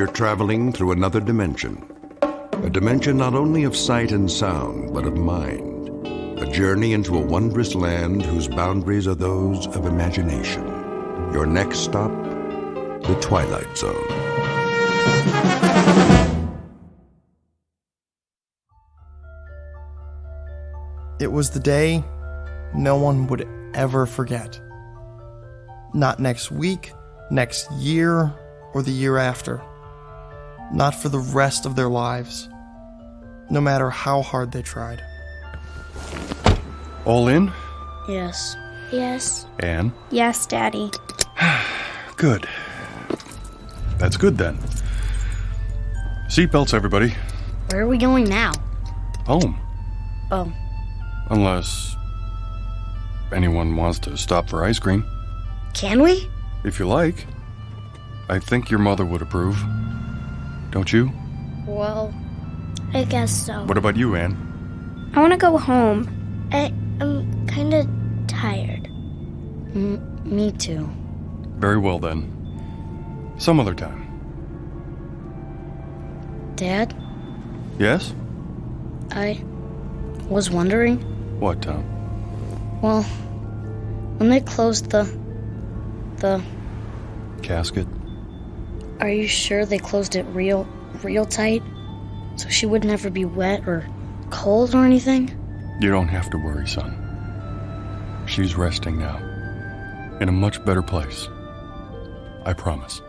you're traveling through another dimension. A dimension not only of sight and sound, but of mind. A journey into a wondrous land whose boundaries are those of imagination. Your next stop, the Twilight Zone. It was the day no one would ever forget. Not next week, next year, or the year after. Not for the rest of their lives, no matter how hard they tried. All in? Yes. Yes. Anne? Yes, Daddy. Good. That's good then. Seatbelts, everybody. Where are we going now? Home. Oh. Unless anyone wants to stop for ice cream. Can we? If you like. I think your mother would approve. Don't you? Well, I guess so. What about you, Anne? I want to go home. I'm kind of tired. Me too. Very well then. Some other time. Dad, Yes? I was wondering, What, Tom? well, when they closed the... Casket? Are you sure they closed it real tight? So she would never be wet or cold or anything? You don't have to worry, son. She's resting now. In a much better place. I promise.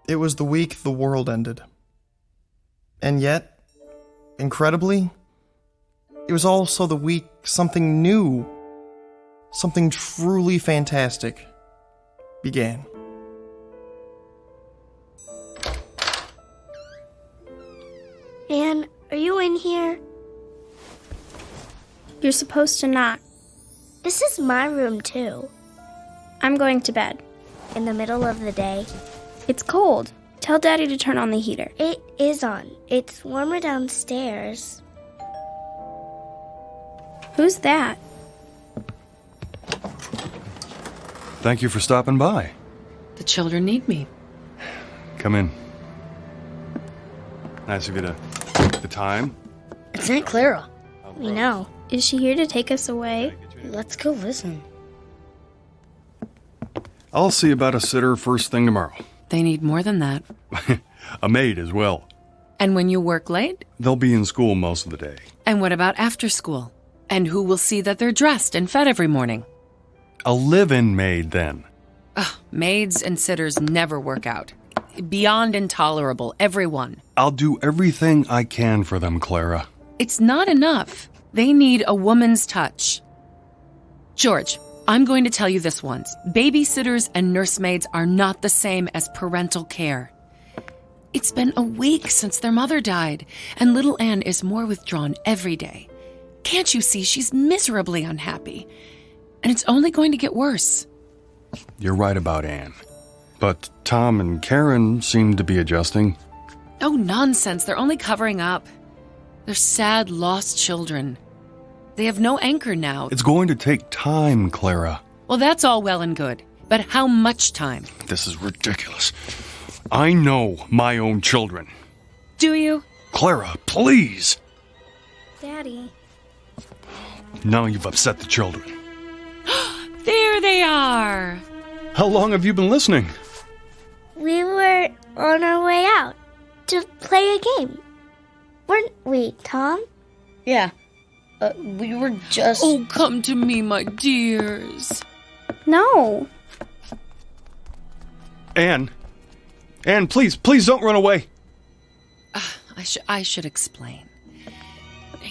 It was the week the world ended. And yet, incredibly, it was also the week something new, something truly fantastic began. Anne, are you in here? You're supposed to knock. This is my room, too. I'm going to bed. In the middle of the day? It's cold. Tell Daddy to turn on the heater. It is on. It's warmer downstairs. Who's that? Thank you for stopping by. The children need me. Come in. Nice of you to take the time. It's Aunt Clara. We know. Is she here to take us away? Let's go listen. I'll see about a sitter first thing tomorrow. They need more than that. A maid as well. And when you work late? They'll be in school most of the day. And what about after school? And who will see that they're dressed and fed every morning? A live-in maid, then. Ugh, maids and sitters never work out. Beyond intolerable, everyone. I'll do everything I can for them, Clara. It's not enough. They need a woman's touch. George, I'm going to tell you this once. Babysitters and nursemaids are not the same as parental care. It's been a week since their mother died, and little Anne is more withdrawn every day. Can't you see she's miserably unhappy? And it's only going to get worse. You're right about Anne. But Tom and Karen seem to be adjusting. Oh, nonsense. They're only covering up. They're sad, lost children. They have no anchor now. It's going to take time, Clara. Well, that's all well and good. But how much time? This is ridiculous. I know my own children. Do you? Clara, please. Daddy. Now you've upset the children. There they are. How long have you been listening? We were on our way out to play a game. Weren't we, Tom? Yeah. We were just... Oh, come to me, my dears. No. Anne, please don't run away. I should explain.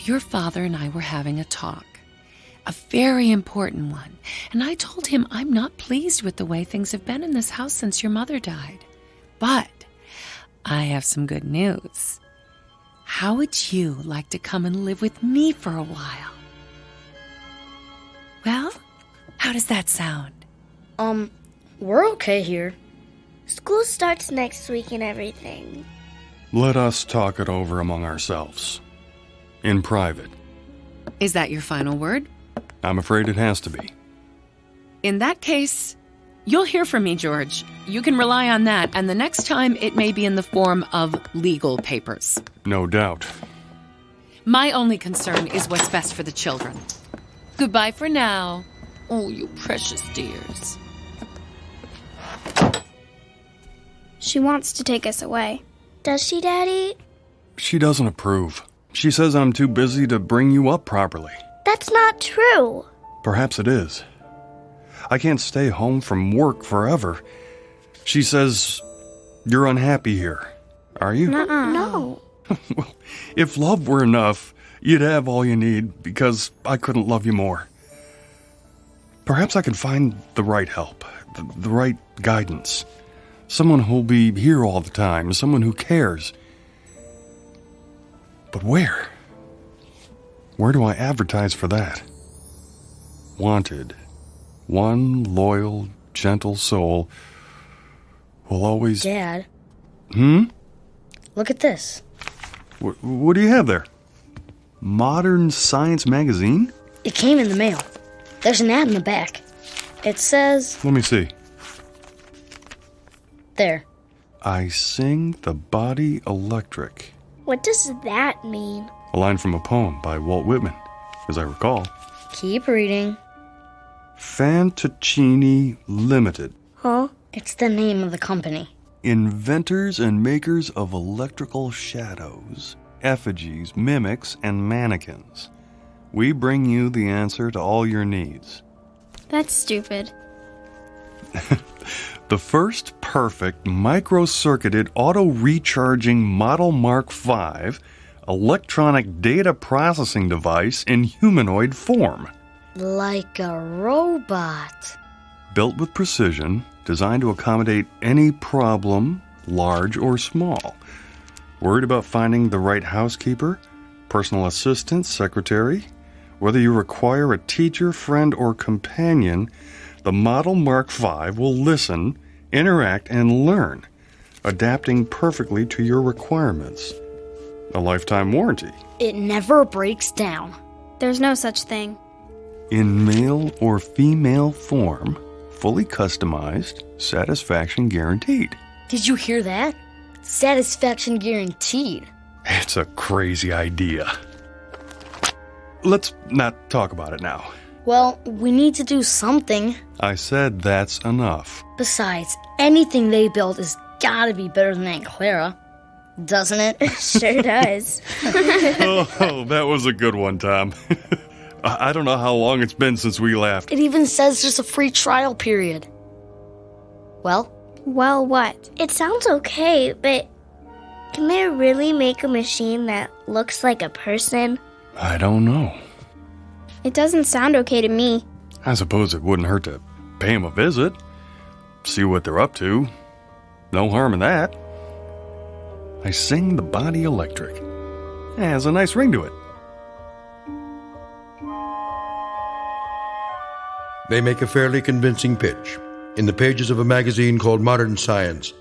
Your father and I were having a talk. A very important one. And I told him I'm not pleased with the way things have been in this house since your mother died. But I have some good news. How would you like to come and live with me for a while? Well, how does that sound? We're okay here. School starts next week and everything. Let us talk it over among ourselves. In private. Is that your final word? I'm afraid it has to be. In that case, you'll hear from me, George. You can rely on that, and the next time it may be in the form of legal papers. No doubt. My only concern is what's best for the children. Goodbye for now. Oh, you precious dears. She wants to take us away. Does she, Daddy? She doesn't approve. She says I'm too busy to bring you up properly. That's not true. Perhaps it is. I can't stay home from work forever. She says you're unhappy here. Are you? No. Well, if love were enough, you'd have all you need because I couldn't love you more. Perhaps I can find the right help, the right guidance. Someone who'll be here all the time, someone who cares. But where? Where do I advertise for that? Wanted. One loyal, gentle soul will always... Dad. Look at this. What do you have there? Modern Science magazine? It came in the mail. There's an ad in the back. It says... Let me see. There. I sing the body electric. What does that mean? A line from a poem by Walt Whitman, as I recall. Keep reading. Fantaccini Limited. Huh? It's the name of the company. Inventors and makers of electrical shadows, effigies, mimics, and mannequins. We bring you the answer to all your needs. That's stupid. The first perfect micro-circuited auto-recharging Model Mark V electronic data processing device in humanoid form. Like a robot. Built with precision, designed to accommodate any problem, large or small. Worried about finding the right housekeeper, personal assistant, secretary? Whether you require a teacher, friend, or companion, the Model Mark V will listen, interact, and learn, adapting perfectly to your requirements. A lifetime warranty. It never breaks down. There's no such thing. In male or female form, fully customized, satisfaction guaranteed. Did you hear that? Satisfaction guaranteed. It's a crazy idea. Let's not talk about it now. Well, we need to do something. I said that's enough. Besides, anything they build has gotta be better than Aunt Clara. Doesn't it? Sure does. Oh, that was a good one, Tom. I don't know how long it's been since we laughed. It even says there's a free trial period. Well? Well, what? It sounds okay, but can they really make a machine that looks like a person? I don't know. It doesn't sound okay to me. I suppose it wouldn't hurt to pay them a visit. See what they're up to. No harm in that. I sing the body electric. It has a nice ring to it. They make a fairly convincing pitch in the pages of a magazine called Modern Science.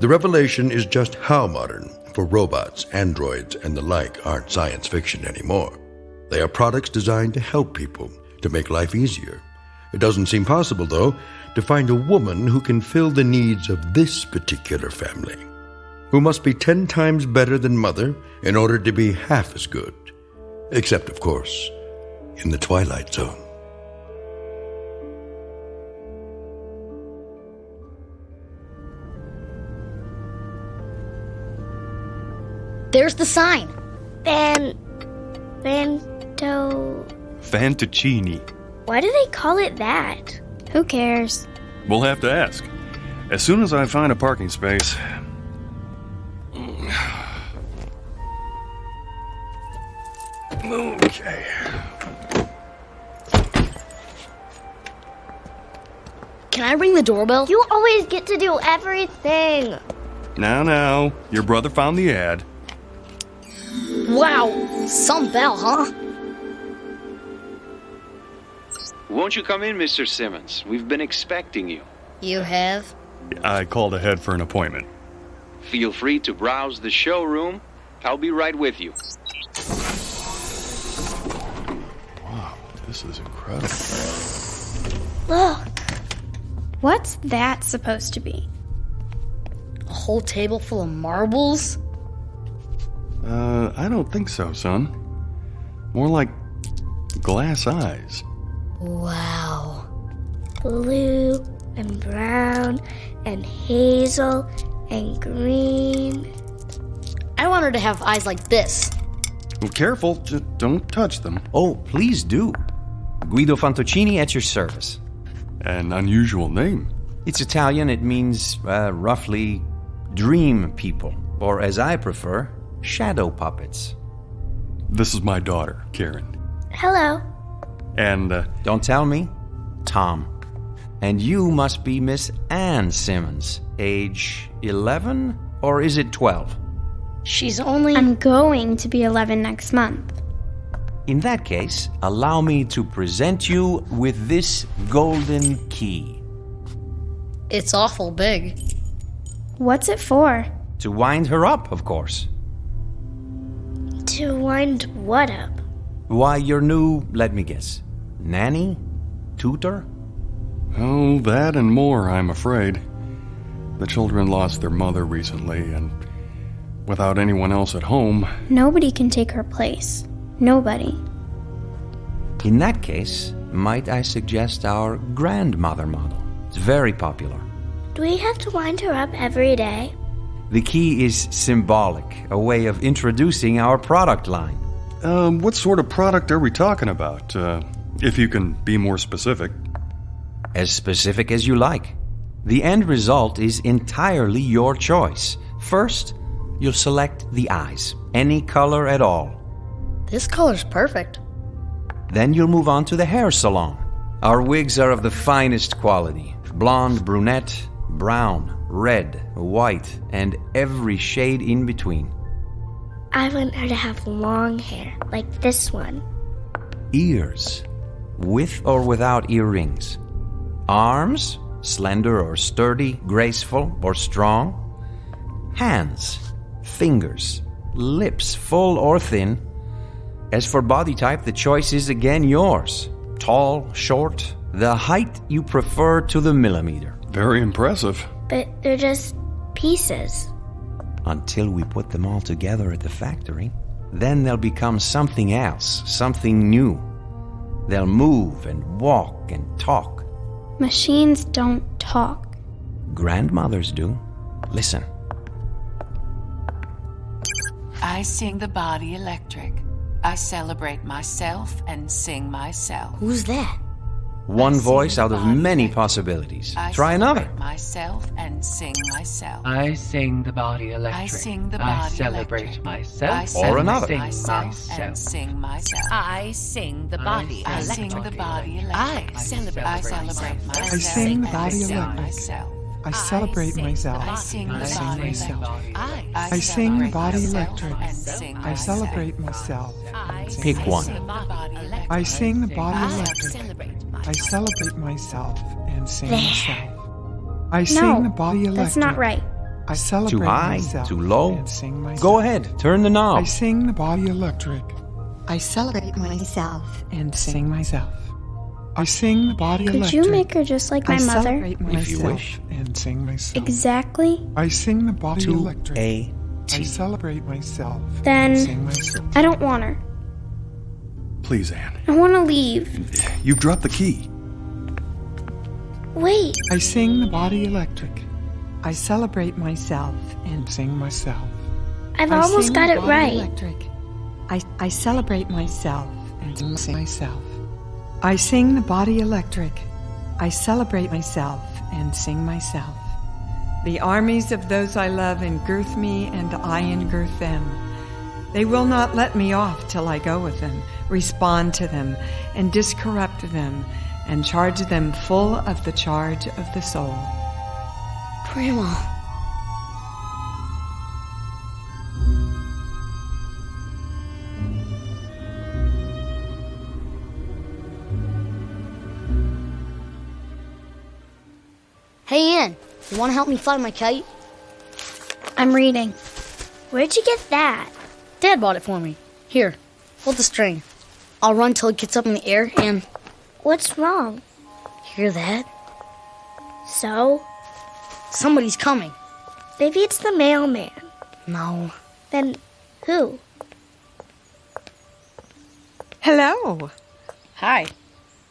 The revelation is just how modern, for robots, androids, and the like aren't science fiction anymore. They are products designed to help people, to make life easier. It doesn't seem possible, though, to find a woman who can fill the needs of this particular family, who must be 10 times better than Mother in order to be half as good. Except, of course, in the Twilight Zone. There's the sign. Fantaccini. Why do they call it that? Who cares? We'll have to ask. As soon as I find a parking space. Okay. Can I ring the doorbell? You always get to do everything. Now, your brother found the ad. Wow, some bell, huh? Won't you come in, Mr. Simmons? We've been expecting you. You have? I called ahead for an appointment. Feel free to browse the showroom. I'll be right with you. Wow, this is incredible. Look. What's that supposed to be? A whole table full of marbles? I don't think so, son. More like glass eyes. Wow. Blue and brown and hazel and green. I want her to have eyes like this. Well, careful, just don't touch them. Oh, please do. Guido Fantocini at your service. An unusual name. It's Italian. It means roughly dream people, or as I prefer, shadow puppets. This is my daughter, Karen. Hello. And, Don't tell me. Tom. And you must be Miss Ann Simmons, age 11, or is it 12? She's only... I'm going to be 11 next month. In that case, allow me to present you with this golden key. It's awful big. What's it for? To wind her up, of course. To wind what up? Why, your new, let me guess, nanny? Tutor? oh, that and more, I'm afraid. The children lost their mother recently, and without anyone else at home... Nobody can take her place. Nobody. In that case, might I suggest our grandmother model? It's very popular. Do we have to wind her up every day? The key is symbolic, a way of introducing our product line. What sort of product are we talking about? If you can be more specific. As specific as you like. The end result is entirely your choice. First, you'll select the eyes, any color at all. This color's perfect. Then you'll move on to the hair salon. Our wigs are of the finest quality. Blonde, brunette, brown, red, white, and every shade in between. I want her to have long hair, like this one. Ears, with or without earrings. Arms, slender or sturdy, graceful or strong. Hands, fingers, lips, full or thin. As for body type, the choice is again yours. Tall, short, the height you prefer to the millimeter. Very impressive. But they're just pieces. Until we put them all together at the factory. Then they'll become something else, something new. They'll move and walk and talk. Machines don't talk. Grandmothers do. Listen. I sing the body electric. I celebrate myself and sing myself. Who's that? One I sing voice the out of body many electric. possibilities. I Try another. celebrate myself and sing myself. I sing the body electric. I sing the I body celebrate electric. myself. I Or celebrate another. Sing myself myself. and sing myself. I sing the body I electric. sing the body I electric. celebrate I myself. celebrate myself. I sing the and body sing electric. myself. I celebrate myself. I sing and the sing body myself. electric. I sing the body myself electric. and sing I myself. celebrate myself. and sing Pick myself. one. I sing the body I electric. celebrate I celebrate myself and sing There. myself. I sing the body electric. That's not right. I celebrate Too high? myself Too low? and sing myself. Go ahead, turn the I knob. sing the body electric I celebrate myself. and sing myself. I sing the body Could electric. you make her just like my I mother? celebrate myself. If you wish. and sing myself. Exactly? I sing the body To electric. a I T. celebrate myself Then- and sing myself. I don't want her. Please, Anne. I want to leave. You've dropped the key. Wait. I sing the body electric I celebrate myself and sing myself. I've I almost sing got the it body right. Electric. I celebrate myself And sing myself. I sing the body electric. I celebrate myself and sing myself. The armies of those I love engirth me, and I engirth them. They will not let me off till I go with them, respond to them, and discorrupt them, and charge them full of the charge of the soul. Grandma. Hey, Ann, you want to help me fly my kite? I'm reading. Where'd you get that? Dad bought it for me. Here, hold the string. I'll run till it gets up in the air and... What's wrong? Hear that? So? Somebody's coming. Maybe it's the mailman. No. Then who? Hello. Hi.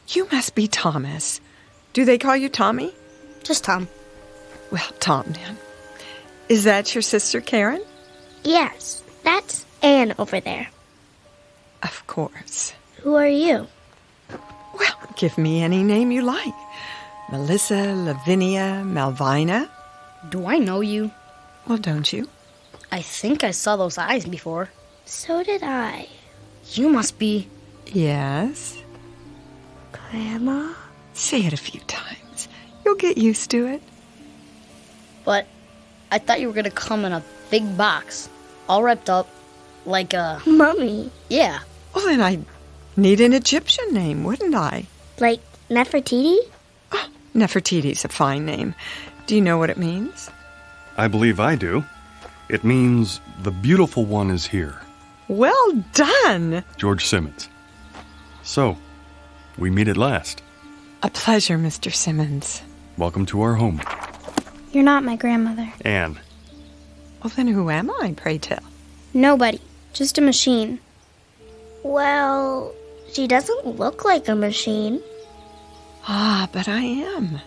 You must be Thomas. Do they call you Tommy? Just Tom. Well, Tom, then. Is that your sister, Karen? Yes, that's Anne over there. Of course. Who are you? Well, give me any name you like. Melissa, Lavinia, Malvina. Do I know you? Well, don't you? I think I saw those eyes before. So did I. You must be... Yes? Grandma? Say it a few times. You'll get used to it. But I thought you were going to come in a big box, all wrapped up, like a... Mummy. Yeah. Well, then I'd need an Egyptian name, wouldn't I? Like Nefertiti? Oh, Nefertiti's a fine name. Do you know what it means? I believe I do. It means the beautiful one is here. Well done! George Simmons. So, we meet at last. A pleasure, Mr. Simmons. Welcome to our home. You're not my grandmother. Anne. Well, then who am I, pray tell? Nobody. Just a machine. Well, she doesn't look like a machine. Ah, but I am.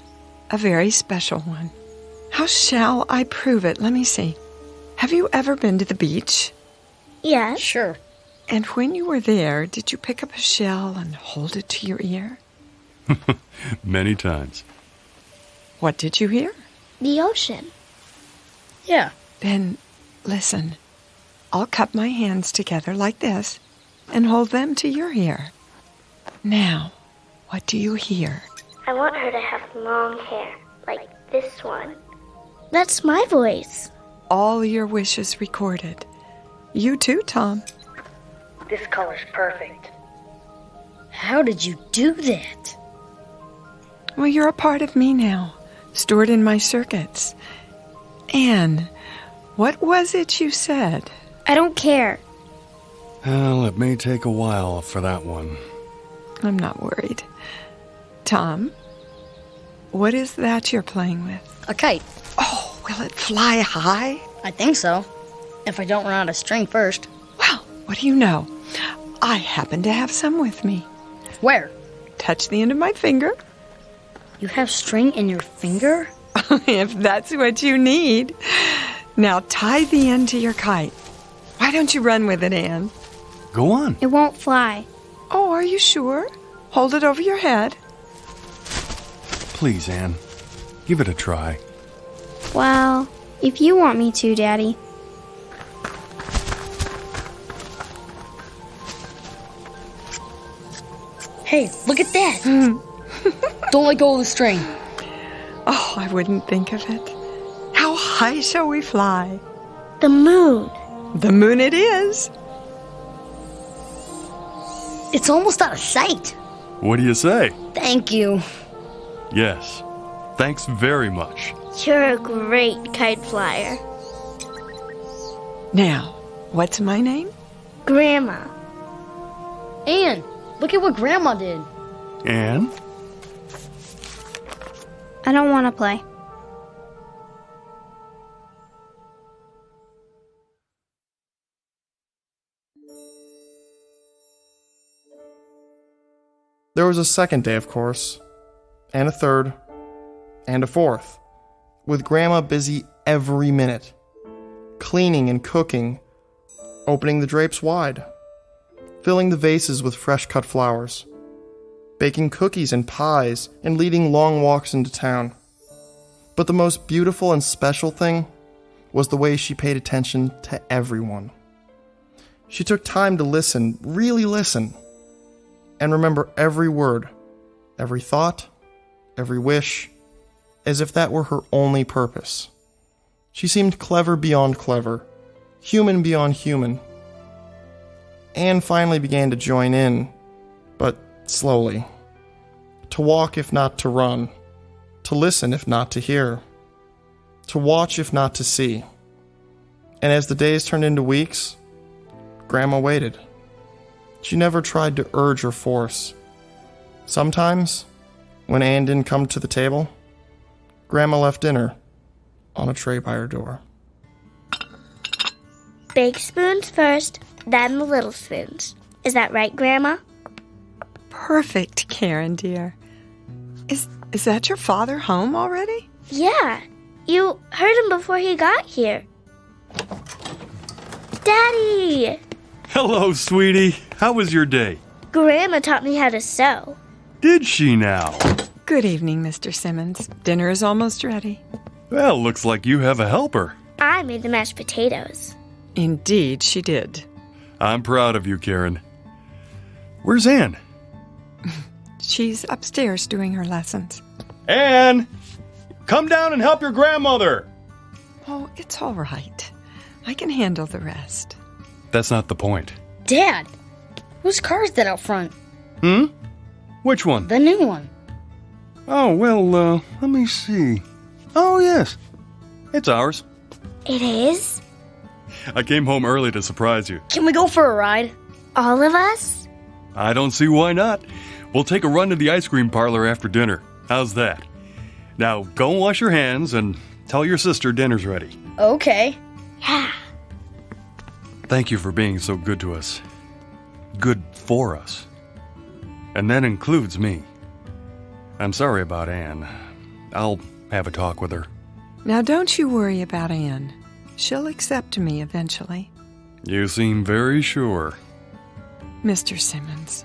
A very special one. How shall I prove it? Let me see. Have you ever been to the beach? Yes. Sure. And when you were there, did you pick up a shell and hold it to your ear? Many times. What did you hear? The ocean. Yeah. Then listen. I'll cup my hands together like this and hold them to your ear. Now, what do you hear? I want her to have long hair, like this one. That's my voice. All your wishes recorded. You too, Tom. This color's perfect. How did you do that? Well, you're a part of me now, stored in my circuits. Anne, what was it you said? I don't care. Well, it may take a while for that one. I'm not worried. Tom, what is that you're playing with? A kite. Oh, will it fly high? I think so. If I don't run out of string first. Well, what do you know? I happen to have some with me. Where? Touch the end of my finger. You have string in your finger? If that's what you need. Now tie the end to your kite. Why don't you run with it, Anne? Go on. It won't fly. Oh, are you sure? Hold it over your head. Please, Anne. Give it a try. Well, if you want me to, Daddy. Hey, look at that! Don't let go of the string. Oh, I wouldn't think of it. How high shall we fly? The moon. The moon it is. It's almost out of sight. What do you say? Thank you. Yes. Thanks very much. You're a great kite flyer. Now, what's my name? Grandma. Anne, look at what Grandma did. Anne? I don't want to play. There was a second day, of course, and a third, and a fourth, with Grandma busy every minute, cleaning and cooking, opening the drapes wide, filling the vases with fresh-cut flowers, baking cookies and pies, and leading long walks into town. But the most beautiful and special thing was the way she paid attention to everyone. She took time to listen, really listen, and remember every word, every thought, every wish, as if that were her only purpose. She seemed clever beyond clever, human beyond human. Anne finally began to join in, but slowly. To walk if not to run, to listen if not to hear, to watch if not to see. And as the days turned into weeks, Grandma waited. She never tried to urge or force. Sometimes, When Anne didn't come to the table, Grandma left dinner on a tray by her door. Big spoons first, then the little spoons. Is that right, Grandma? Perfect, Karen, dear. Is that your father home already? Yeah. You heard him before he got here. Daddy! Hello, sweetie. How was your day? Grandma taught me how to sew. Did she now? Good evening, Mr. Simmons. Dinner is almost ready. Well, looks like you have a helper. I made the mashed potatoes. Indeed, she did. I'm proud of you, Karen. Where's Anne? She's upstairs doing her lessons. Anne! Come down and help your grandmother! Oh, it's all right. I can handle the rest. That's not the point. Dad, whose car is that out front? Which one? The new one. Oh, well, let me see. Oh, yes. It's ours. It is? I came home early to surprise you. Can we go for a ride? All of us? I don't see why not. We'll take a run to the ice cream parlor after dinner. How's that? Now, go and wash your hands and tell your sister dinner's ready. Okay. Yeah. Thank you for being so good to us. Good for us. And that includes me. I'm sorry about Anne. I'll have a talk with her. Now, don't you worry about Anne. She'll accept me eventually. You seem very sure. Mr. Simmons,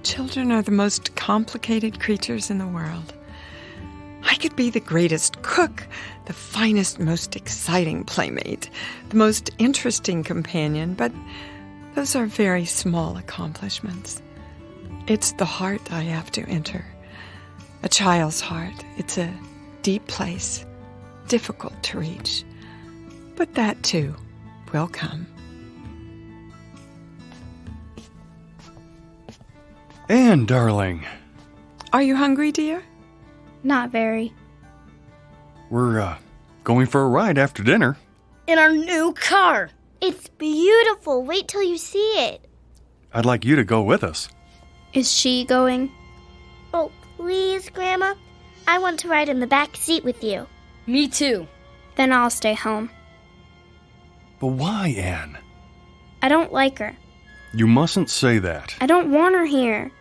children are the most complicated creatures in the world. I could be the greatest cook, the finest, most exciting playmate, the most interesting companion, but those are very small accomplishments. It's the heart I have to enter. A child's heart. It's a deep place, difficult to reach. But that, too, will come. Anne, darling. Are you hungry, dear? Not very. We're, going for a ride after dinner. In our new car. It's beautiful. Wait till you see it. I'd like you to go with us. Is she going? Oh, please, Grandma. I want to ride in the back seat with you. Me too. Then I'll stay home. But why, Anne? I don't like her. You mustn't say that. I don't want her here.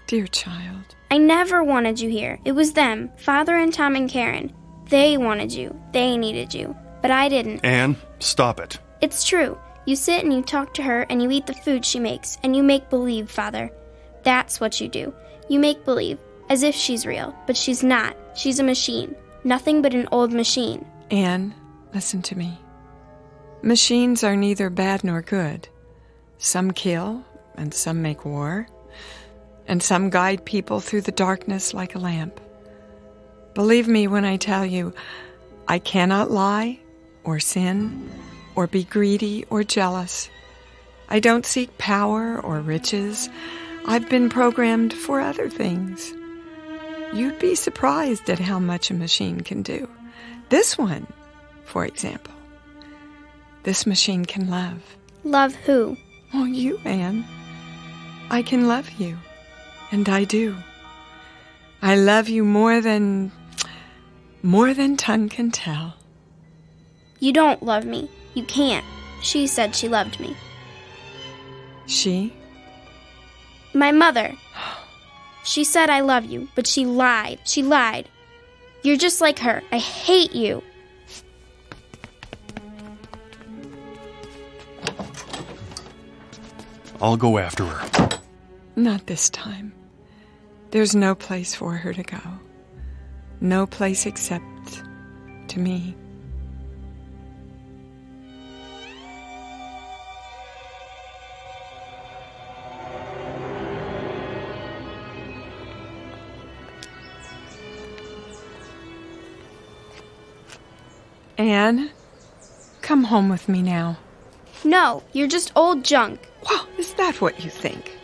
Dear child. I never wanted you here. It was them, Father and Tom and Karen. They wanted you. They needed you. But I didn't. Anne, stop it. It's true. You sit and you talk to her and you eat the food she makes and you make believe, Father. That's what you do. You make believe, as if she's real, but she's not. She's a machine. Nothing but an old machine. Anne, listen to me. Machines are neither bad nor good. Some kill, and some make war, and some guide people through the darkness like a lamp. Believe me when I tell you, I cannot lie, or sin, or be greedy or jealous. I don't seek power or riches. I've been programmed for other things. You'd be surprised at how much a machine can do. This one, for example. This machine can love. Love who? Oh, you, Anne. I can love you. And I do. I love you more than tongue can tell. You don't love me. You can't. She said she loved me. She? My mother. She said I love you, but she lied. She lied. You're just like her. I hate you. I'll go after her. Not this time. There's no place for her to go. No place except to me. Anne, come home with me now. No, you're just old junk. Well, is that what you think?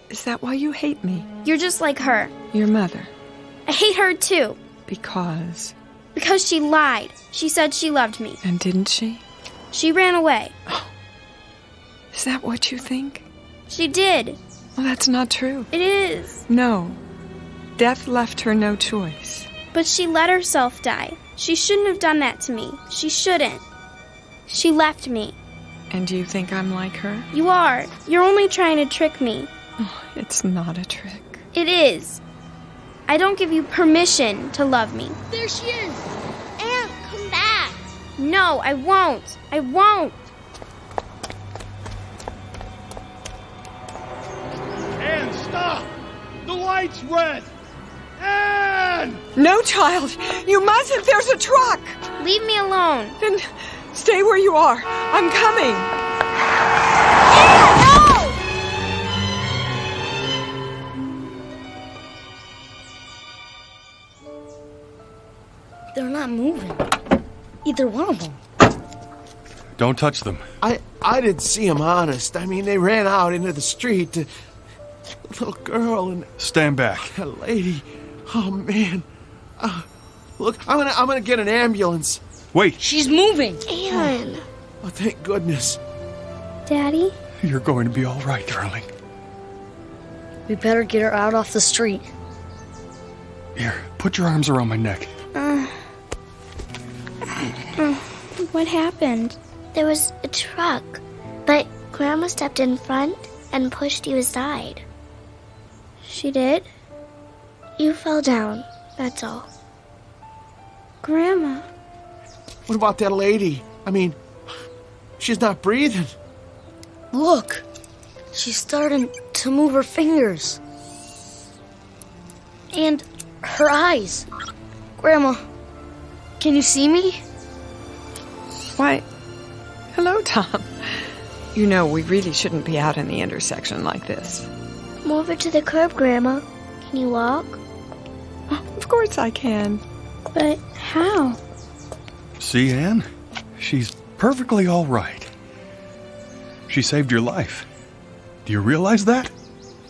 Is that why you hate me? You're just like her. Your mother. I hate her too. Because? Because she lied. She said she loved me. And didn't she? She ran away. Oh. Is that what you think? She did. Well, that's not true. It is. No. Death left her no choice. But she let herself die. She shouldn't have done that to me. She shouldn't. She left me. And you think I'm like her? You are. You're only trying to trick me. Oh, it's not a trick. It is. I don't give you permission to love me. There she is. Aunt, come back. No, I won't. I won't. Anne, stop! The light's red! Anne! No, child! You mustn't! There's a truck! Leave me alone. Then stay where you are. I'm coming. Anne, no! They're not moving. Either one of them. Don't touch them. I didn't see them, honest. I mean, they ran out into the street. The little girl and Stand back. a lady. Oh, man. Look, I'm gonna get an ambulance. Wait. She's moving. Anne. Oh, thank goodness. Daddy? You're going to be all right, darling. We better get her out off the street. Here, put your arms around my neck. What happened? There was a truck, but Grandma stepped in front and pushed you aside. She did? You fell down, that's all. Grandma. What about that lady? I mean, she's not breathing. Look. She's starting to move her fingers. And her eyes. Grandma, can you see me? Why, hello, Tom. You know, we really shouldn't be out in the intersection like this. Come over to the curb, Grandma. Can you walk? Oh, of course I can. But how? See, Anne? She's perfectly all right. She saved your life. Do you realize that?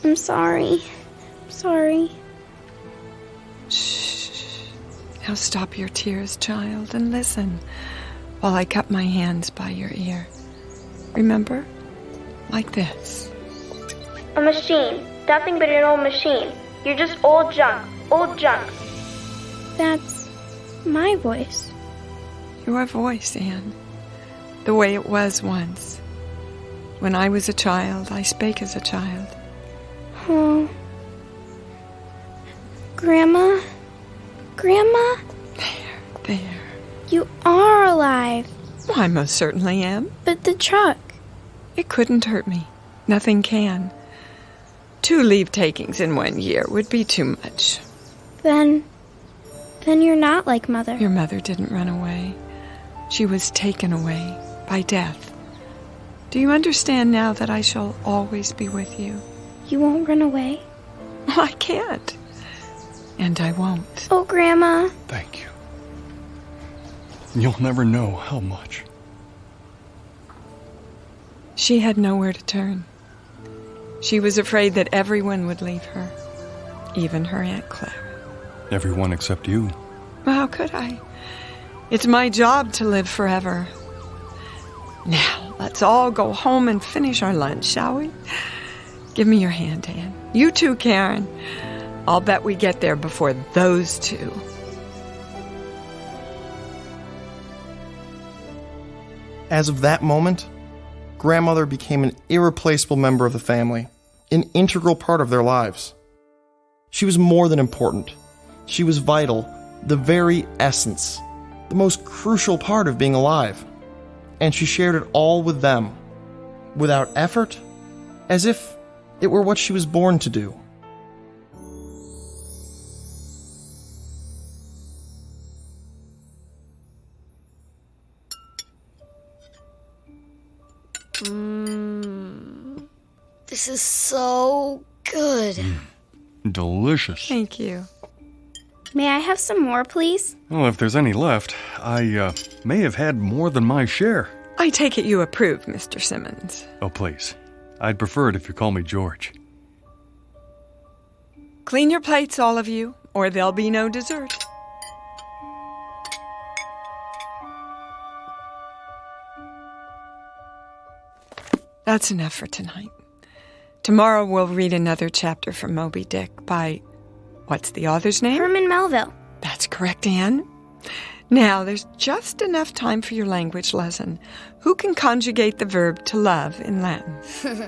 I'm sorry. Sorry. Shh. Now stop your tears, child, and listen while I cup my hands by your ear. Remember? Like this. A machine. Nothing but an old machine. You're just old junk. Old junk. That's my voice. Your voice, Anne. The way it was once. When I was a child, I spake as a child. Oh. Grandma? Grandma? There. You are alive. Well, I most certainly am. But the truck. It couldn't hurt me. Nothing can. 2 leave takings in 1 year would be too much. Then you're not like Mother. Your mother didn't run away. She was taken away by death. Do you understand now that I shall always be with you? You won't run away? Well, I can't. And I won't. Oh, Grandma. Thank you. You'll never know how much. She had nowhere to turn. She was afraid that everyone would leave her, even her Aunt Clara. Everyone except you. Well, how could I? It's my job to live forever. Now, let's all go home and finish our lunch, shall we? Give me your hand, Anne. You too, Karen. I'll bet we get there before those 2. As of that moment, Grandmother became an irreplaceable member of the family, an integral part of their lives. She was more than important. She was vital, the very essence, the most crucial part of being alive. And she shared it all with them, without effort, as if it were what she was born to do. This is so good. Delicious. Thank you. May I have some more, please? Well, if there's any left, I may have had more than my share. I take it you approve, Mr. Simmons. Oh, please. I'd prefer it if you call me George. Clean your plates, all of you, or there'll be no dessert. That's enough for tonight. Tomorrow we'll read another chapter from Moby Dick by What's the author's name? Herman Melville. That's correct, Anne. Now, there's just enough time for your language lesson. Who can conjugate the verb to love in Latin?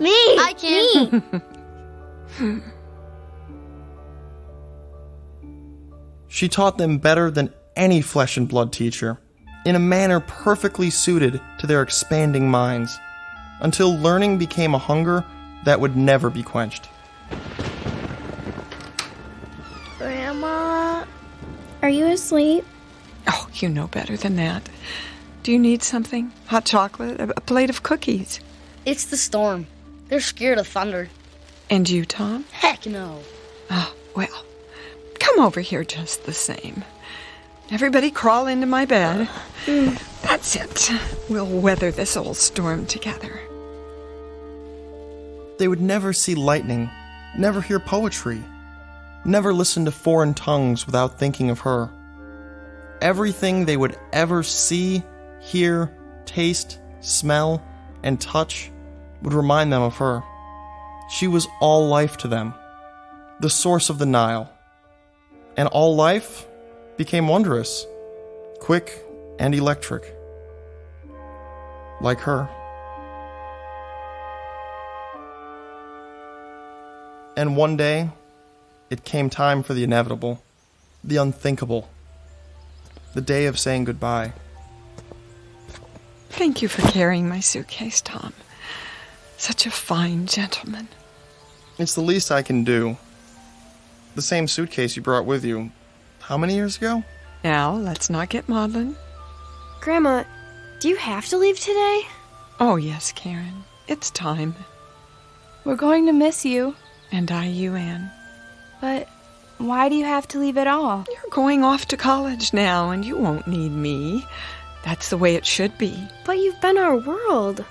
Me! I can! Me! She taught them better than any flesh and blood teacher, in a manner perfectly suited to their expanding minds, until learning became a hunger that would never be quenched. Grandma? Are you asleep? Oh, you know better than that. Do you need something? Hot chocolate? A plate of cookies? It's the storm. They're scared of thunder. And you, Tom? Heck no. Oh, well, come over here just the same. Everybody crawl into my bed. That's it. We'll weather this old storm together. They would never see lightning, never hear poetry, never listen to foreign tongues without thinking of her. Everything they would ever see, hear, taste, smell, and touch would remind them of her. She was all life to them, the source of the Nile. And all life became wondrous, quick and electric, like her. And one day, it came time for the inevitable, the unthinkable, the day of saying goodbye. Thank you for carrying my suitcase, Tom. Such a fine gentleman. It's the least I can do. The same suitcase you brought with you, how many years ago? Now, let's not get maudlin. Grandma, do you have to leave today? Oh, yes, Karen. It's time. We're going to miss you. And I you, Anne. But why do you have to leave at all? You're going off to college now, and you won't need me. That's the way it should be. But you've been our world.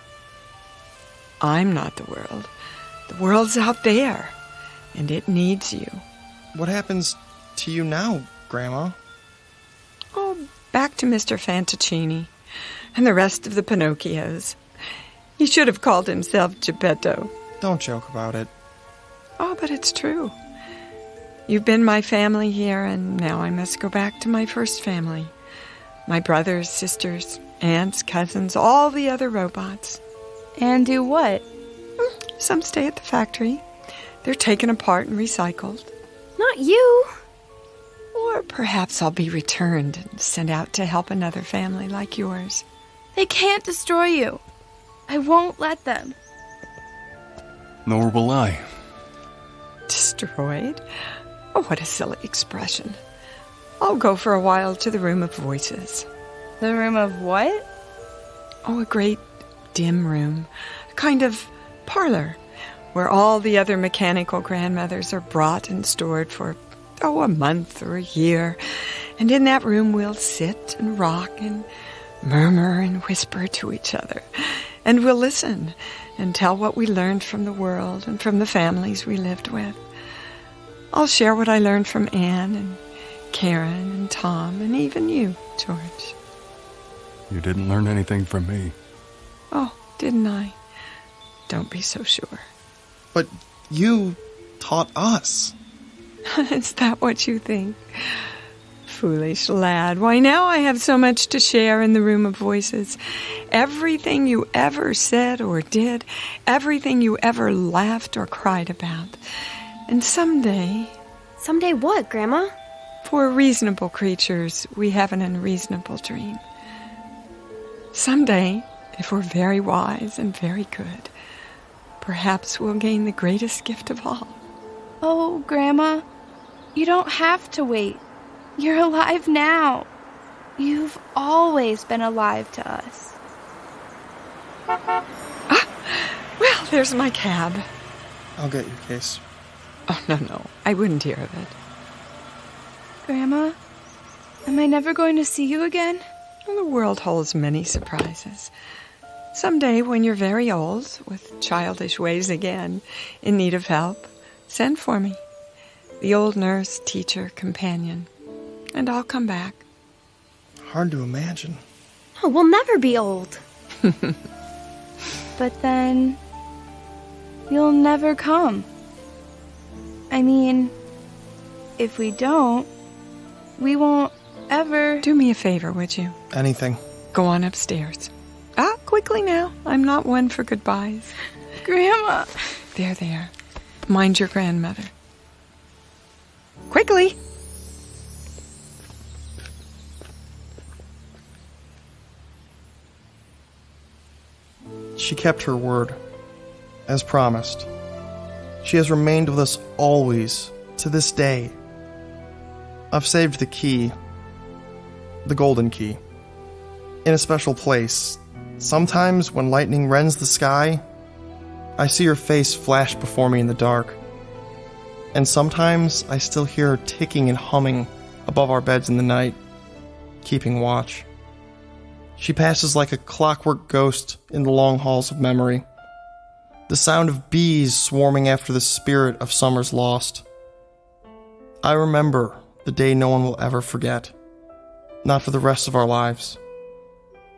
I'm not the world. The world's out there, and it needs you. What happens to you now, Grandma? Oh, back to Mr. Fantaccini and the rest of the Pinocchios. He should have called himself Geppetto. Don't joke about it. Oh, but it's true. You've been my family here, and now I must go back to my first family. My brothers, sisters, aunts, cousins, all the other robots. And do what? Some stay at the factory. They're taken apart and recycled. Not you. Or perhaps I'll be returned and sent out to help another family like yours. They can't destroy you. I won't let them. Nor will I. Destroyed? Oh, what a silly expression. I'll go for a while to the room of voices. The room of what? Oh, a great dim room. A kind of parlor where all the other mechanical grandmothers are brought and stored for, a month or a year. And in that room we'll sit and rock and murmur and whisper to each other. And we'll listen and tell what we learned from the world and from the families we lived with. I'll share what I learned from Anne and Karen and Tom and even you, George. You didn't learn anything from me. Oh, didn't I? Don't be so sure. But you taught us. Is that what you think? Foolish lad. Why, now I have so much to share in the room of voices. Everything you ever said or did, everything you ever laughed or cried about. And someday... Someday what, Grandma? For reasonable creatures, we have an unreasonable dream. Someday, if we're very wise and very good, perhaps we'll gain the greatest gift of all. Oh, Grandma, you don't have to wait. You're alive now. You've always been alive to us. Well, there's my cab. I'll get your case. Oh, no, I wouldn't hear of it. Grandma, am I never going to see you again? Well, the world holds many surprises. Someday, when you're very old, with childish ways again, in need of help, send for me. The old nurse, teacher, companion. And I'll come back. Hard to imagine. Oh, we'll never be old. But then... you'll never come. I mean, if we don't, we won't ever... Do me a favor, would you? Anything. Go on upstairs. Quickly now. I'm not one for goodbyes. Grandma. There. Mind your grandmother. Quickly! She kept her word, as promised. She has remained with us always, to this day. I've saved the key, the golden key, in a special place. Sometimes when lightning rends the sky, I see her face flash before me in the dark. And sometimes I still hear her ticking and humming above our beds in the night, keeping watch. She passes like a clockwork ghost in the long halls of memory. The sound of bees swarming after the spirit of summers lost. I remember the day no one will ever forget. Not for the rest of our lives.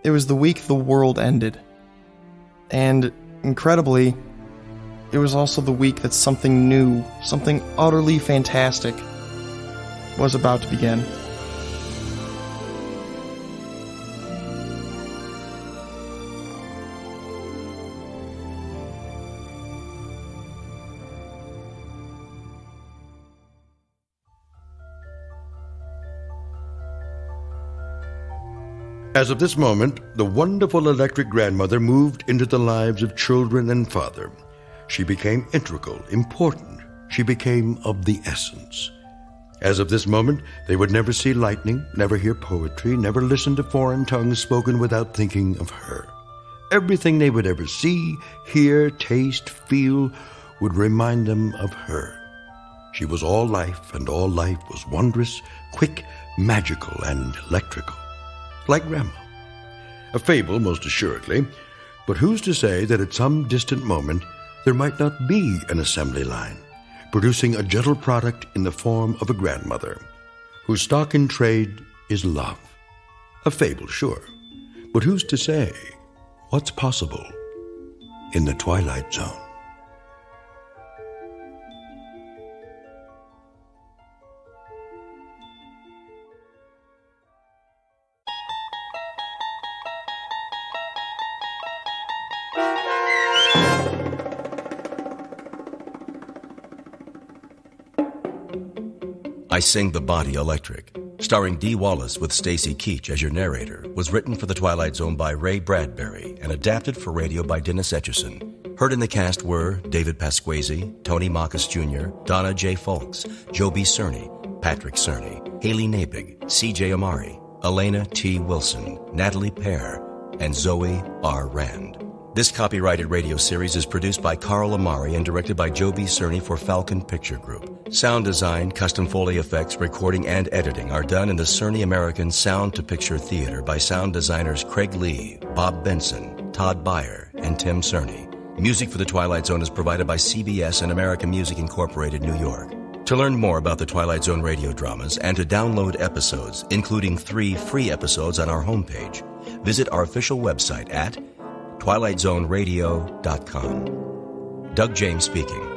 It was the week the world ended. And, incredibly, it was also the week that something new, something utterly fantastic, was about to begin. As of this moment, the wonderful electric grandmother moved into the lives of children and father. She became integral, important. She became of the essence. As of this moment, they would never see lightning, never hear poetry, never listen to foreign tongues spoken without thinking of her. Everything they would ever see, hear, taste, feel would remind them of her. She was all life, and all life was wondrous, quick, magical, and electrical. Like Grandma. A fable, most assuredly, but who's to say that at some distant moment there might not be an assembly line, producing a gentle product in the form of a grandmother, whose stock in trade is love. A fable, sure, but who's to say what's possible in the Twilight Zone? I Sing the Body Electric, starring Dee Wallace with Stacy Keach as your narrator, was written for The Twilight Zone by Ray Bradbury and adapted for radio by Dennis Etchison. Heard in the cast were David Pasquesi, Tony Marcus Jr., Donna J. Folks, Joe B. Cerny, Patrick Cerny, Haley Nabig, C.J. Amari, Elena T. Wilson, Natalie Pear, and Zoe R. Rand. This copyrighted radio series is produced by Carl Amari and directed by Joe B. Cerny for Falcon Picture Group. Sound design, custom Foley effects, recording, and editing are done in the Cerny American Sound to Picture Theater by sound designers Craig Lee, Bob Benson, Todd Beyer, and Tim Cerny. Music for The Twilight Zone is provided by CBS and American Music Incorporated, New York. To learn more about the Twilight Zone radio dramas and to download episodes, including 3 free episodes on our homepage, visit our official website at twilightzoneradio.com. Doug James speaking.